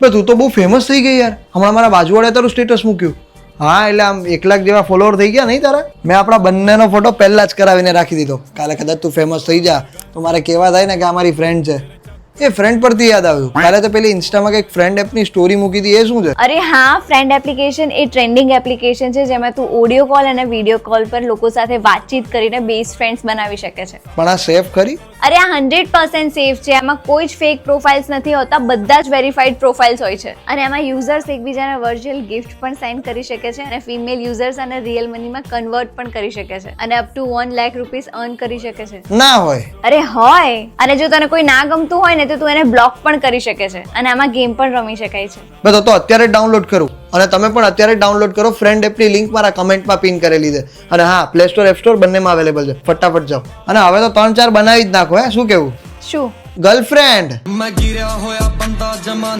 તું તો બહુ ફેમસ થઈ ગઈ યાર. હમણાં મારા બાજુવાળાએ તારું સ્ટેટસ મૂક્યું. હા એટલે આમ 1 લાખ જેવા ફોલોવર થઈ ગયા નહીં તારા? મેં આપણા બંનેનો ફોટો પહેલા જ કરાવીને રાખી દીધો. કાલે કદાચ તું ફેમસ થઈ જા તો મારે કહેવા થાય ને કે આ મારી ફ્રેન્ડ છે. એ ફ્રેન્ડ પરથી યાદ આવ્યું, કાલે તો પેલી ઇન્સ્ટામાં કંઈક ફ્રેન્ડ એપની સ્ટોરી મૂકી હતી, એ શું છે? અરે હા, ફ્રેન્ડ એપ્લિકેશન એ ટ્રેન્ડિંગ એપ્લિકેશન છે જેમાં તું ઓડિયો કોલ અને વિડીયો કોલ પર લોકો સાથે વાતચીત કરીને બેસ્ટ ફ્રેન્ડ્સ બનાવી શકે છે. પણ આ સેફ ખરી? અરે આ 100% સેફ છે. આમાં કોઈ જ ફેક પ્રોફાઇલ્સ નથી હોતા, બધા જ વેરીફાઈડ પ્રોફાઇલ્સ હોય છે. અને આમાં યુઝર્સ એકબીજાને વર્ચ્યુઅલ ગિફ્ટ પણ સેન્ડ કરી શકે છે અને ફિમેલ યુઝર્સ અને રિયલ મનીમાં કન્વર્ટ પણ કરી શકે છે અને up to 1 lakh rupees earn કરી શકે છે. ના હોય. અરે હોય. અને જો તને કોઈ ના ગમતું હોય ને તો તું એને બ્લોક પણ કરી શકે છે અને આમાં ગેમ પણ રમી શકાય છે. બસ તો અત્યારે ડાઉનલોડ કરું. અને તમે પણ અત્યારે ડાઉનલોડ કરો. ફ્રેન્ડ એપની લિંક મારા કમેન્ટમાં પિન કરેલી છે. અને હા, પ્લે સ્ટોર એપ સ્ટોર બંનેમાં અવેલેબલ છે. ફટાફટ જાઓ. અને હવે તો 3-4 બનાવી જ નાખો. શું કેવું? શું ગર્લફ્રેન્ડ?